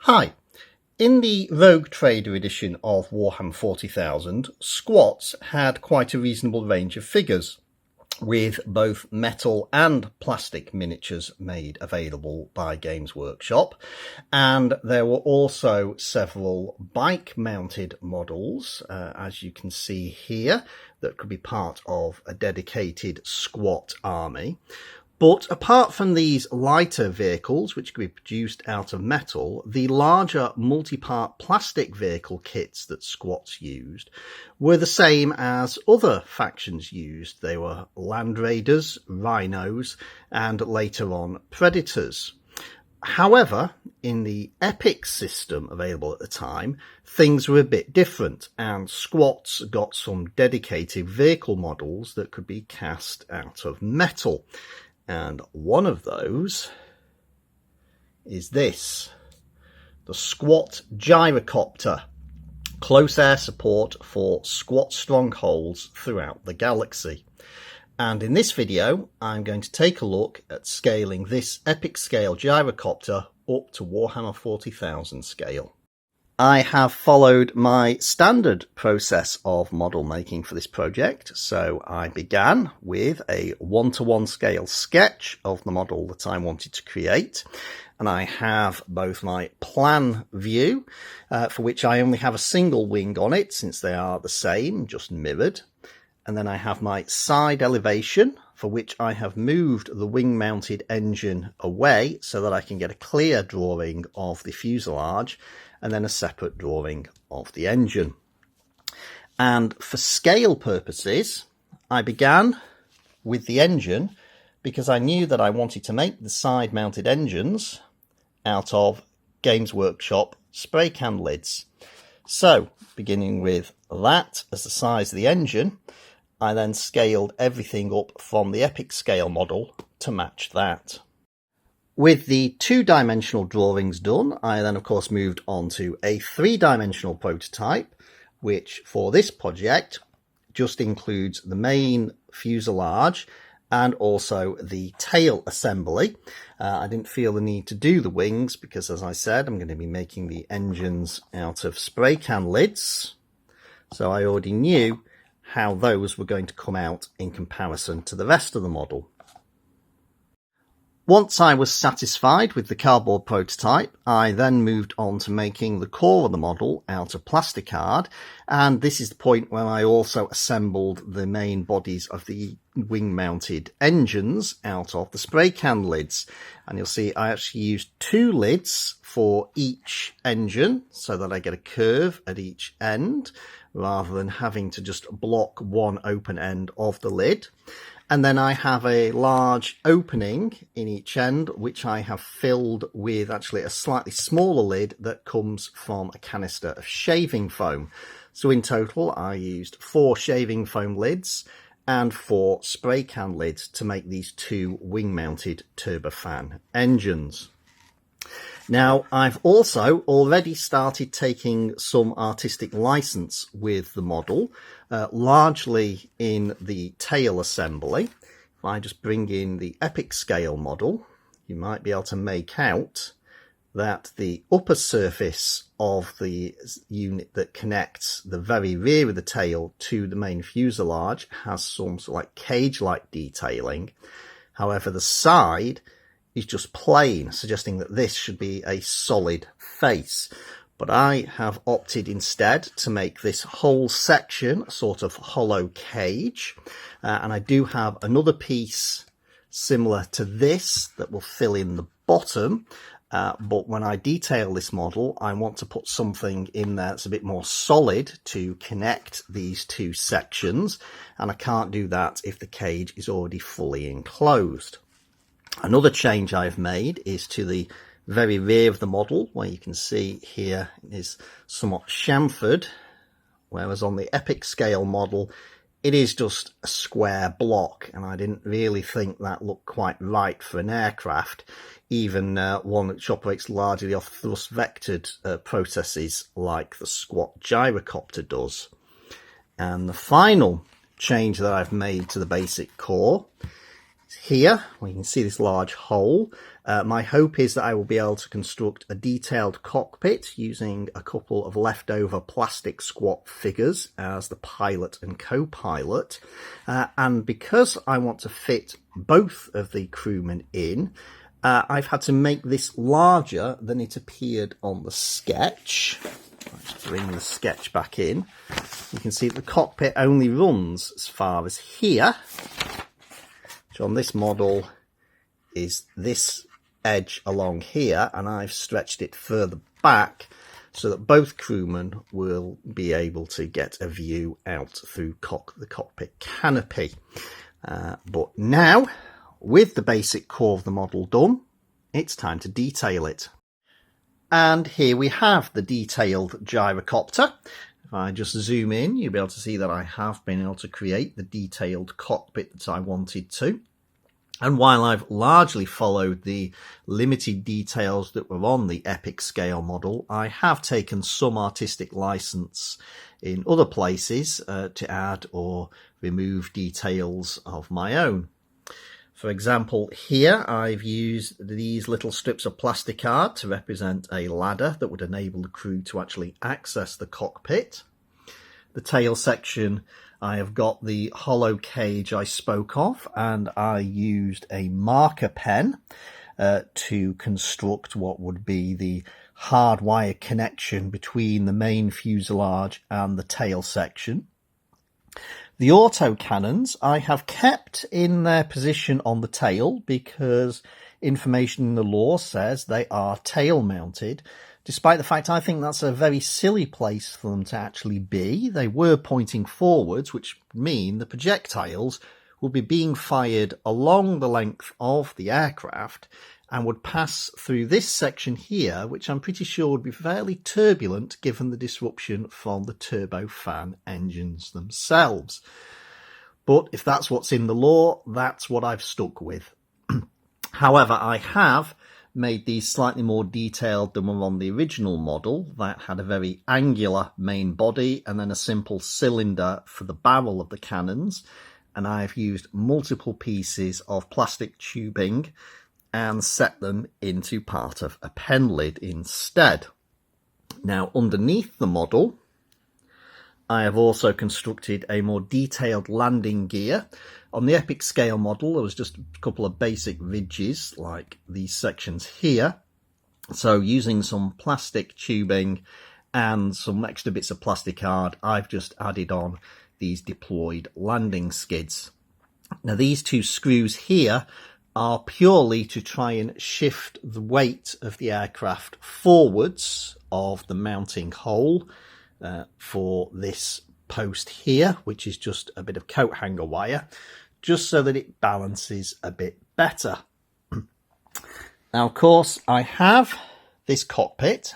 Hi. In the Rogue Trader edition of Warhammer 40,000, Squats had quite a reasonable range of figures, with both metal and plastic miniatures made available by Games Workshop, and there were also several bike-mounted models, as you can see here, that could be part of a dedicated squat army. But apart from these lighter vehicles, which could be produced out of metal, the larger multi-part plastic vehicle kits that Squats used were the same as other factions used. They were Land Raiders, Rhinos, and later on Predators. However, in the Epic system available at the time, things were a bit different, and Squats got some dedicated vehicle models that could be cast out of metal. And one of those is this, the Squat Gyrocopter, close air support for squat strongholds throughout the galaxy. And in this video, I'm going to take a look at scaling this epic scale gyrocopter up to Warhammer 40,000 scale. I have followed my standard process of model making for this project, so I began with a 1:1 scale sketch of the model that I wanted to create, and I have both my plan view, for which I only have a single wing on it since they are the same, just mirrored, and then I have my side elevation, for which I have moved the wing-mounted engine away so that I can get a clear drawing of the fuselage, and then a separate drawing of the engine. And for scale purposes, I began with the engine because I knew that I wanted to make the side-mounted engines out of Games Workshop spray can lids. So, beginning with that as the size of the engine, I then scaled everything up from the Epic scale model to match that. With the two-dimensional drawings done, I then of course moved on to a three-dimensional prototype, which for this project just includes the main fuselage and also the tail assembly. I didn't feel the need to do the wings because, as I said, I'm going to be making the engines out of spray can lids. So I already knew how those were going to come out in comparison to the rest of the model. Once I was satisfied with the cardboard prototype, I then moved on to making the core of the model out of plasticard, and this is the point where I also assembled the main bodies of the wing-mounted engines out of the spray can lids. And you'll see I actually used two lids for each engine so that I get a curve at each end, rather than having to just block one open end of the lid. And then I have a large opening in each end, which I have filled with actually a slightly smaller lid that comes from a canister of shaving foam. So in total, I used 4 shaving foam lids and 4 spray can lids to make these two wing-mounted turbofan engines. Now, I've also already started taking some artistic license with the model, largely in the tail assembly. If I just bring in the Epic scale model, you might be able to make out that the upper surface of the unit that connects the very rear of the tail to the main fuselage has some sort of like cage-like detailing. However, the side is just plain, suggesting that this should be a solid face. But I have opted instead to make this whole section a sort of hollow cage. And I do have another piece similar to this that will fill in the bottom. But when I detail this model, I want to put something in there that's a bit more solid to connect these two sections. And I can't do that if the cage is already fully enclosed. Another change I've made is to the very rear of the model, where you can see here is somewhat chamfered, whereas on the Epic scale model it is just a square block, and I didn't really think that looked quite right for an aircraft, even one which operates largely off thrust vectored processes like the Squat Gyrocopter does. And the final change that I've made to the basic core Here we can see this large hole. My hope is that I will be able to construct a detailed cockpit using a couple of leftover plastic squat figures as the pilot and co-pilot. And because I want to fit both of the crewmen in, I've had to make this larger than it appeared on the sketch. Let's bring the sketch back in. You can see the cockpit only runs as far as here, which on this model is this edge along here, and I've stretched it further back so that both crewmen will be able to get a view out through the cockpit canopy. But now, with the basic core of the model done, it's time to detail it. And here we have the detailed gyrocopter. If I just zoom in, you'll be able to see that I have been able to create the detailed cockpit that I wanted to. And while I've largely followed the limited details that were on the epic scale model, I have taken some artistic license in other places to add or remove details of my own. For example, here I've used these little strips of plastic art to represent a ladder that would enable the crew to actually access the cockpit. The tail section, I have got the hollow cage I spoke of, and I used a marker pen to construct what would be the hardwire connection between the main fuselage and the tail section. The autocannons I have kept in their position on the tail because information in the lore says they are tail mounted, despite the fact I think that's a very silly place for them to actually be. They were pointing forwards, which mean the projectiles will be being fired along the length of the aircraft and would pass through this section here, which I'm pretty sure would be fairly turbulent given the disruption from the turbofan engines themselves. But if that's what's in the lore, that's what I've stuck with. However, I have made these slightly more detailed than were on the original model that had a very angular main body and then a simple cylinder for the barrel of the cannons. And I've used multiple pieces of plastic tubing and set them into part of a pen lid instead. Now, underneath the model, I have also constructed a more detailed landing gear. On the epic scale model, there was just a couple of basic ridges like these sections here. So using some plastic tubing and some extra bits of plastic art, I've just added on these deployed landing skids. Now, these two screws here are purely to try and shift the weight of the aircraft forwards of the mounting hole for this post here, which is just a bit of coat hanger wire, just so that it balances a bit better. Now, of course, I have this cockpit,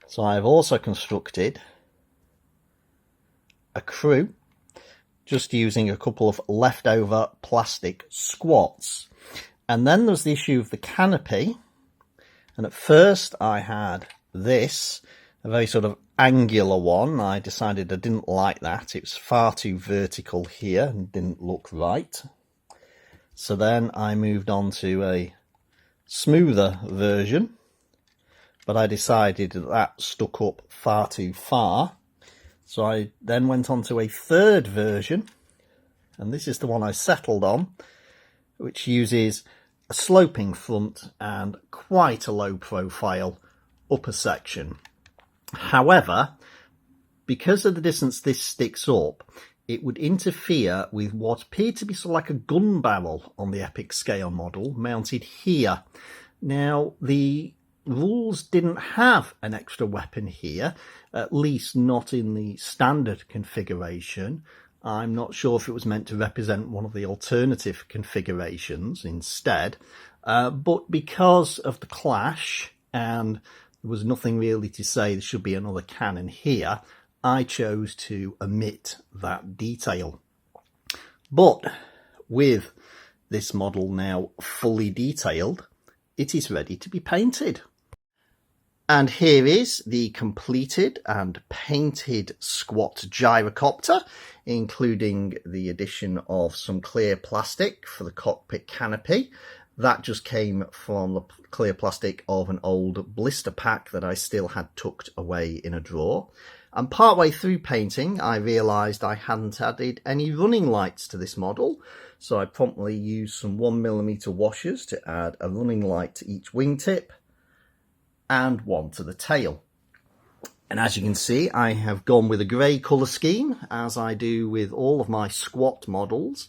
so I've also constructed a crew just using a couple of leftover plastic squats. And then there's the issue of the canopy. And at first I had this, a very sort of angular one. I decided I didn't like that. It was far too vertical here and didn't look right. So then I moved on to a smoother version, but I decided that stuck up far too far. So I then went on to a third version, and this is the one I settled on, which uses a sloping front and quite a low profile upper section. However, because of the distance this sticks up, it would interfere with what appeared to be sort of like a gun barrel on the epic scale model mounted here. Now, the rules didn't have an extra weapon here, at least not in the standard configuration. I'm not sure if it was meant to represent one of the alternative configurations instead, but because of the clash and there was nothing really to say there should be another cannon here, I chose to omit that detail. But with this model now fully detailed, it is ready to be painted. And here is the completed and painted Squat Gyrocopter, including the addition of some clear plastic for the cockpit canopy. That just came from the clear plastic of an old blister pack that I still had tucked away in a drawer. And partway through painting, I realised I hadn't added any running lights to this model, so I promptly used some 1mm washers to add a running light to each wingtip and one to the tail. And as you can see, I have gone with a grey colour scheme, as I do with all of my Squat models.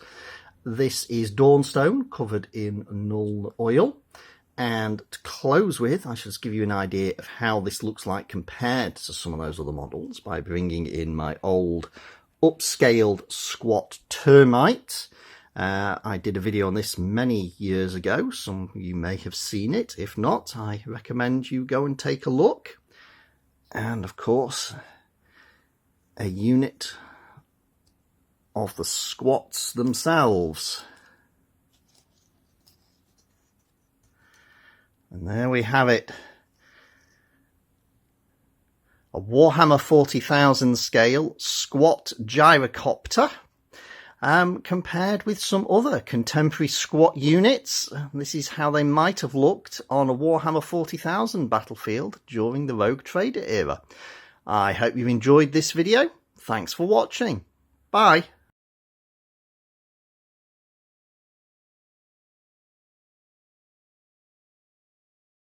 This is Dawnstone covered in null oil. And to close with, I should just give you an idea of how this looks like compared to some of those other models by bringing in my old upscaled Squat Termite. I did a video on this many years ago. Some of you may have seen it. If not, I recommend you go and take a look. And of course, a unit of the Squats themselves. And there we have it. A Warhammer 40,000 scale Squat Gyrocopter. Compared with some other contemporary Squat units. This is how they might have looked on a Warhammer 40,000 battlefield during the Rogue Trader era. I hope you enjoyed this video. Thanks for watching. Bye.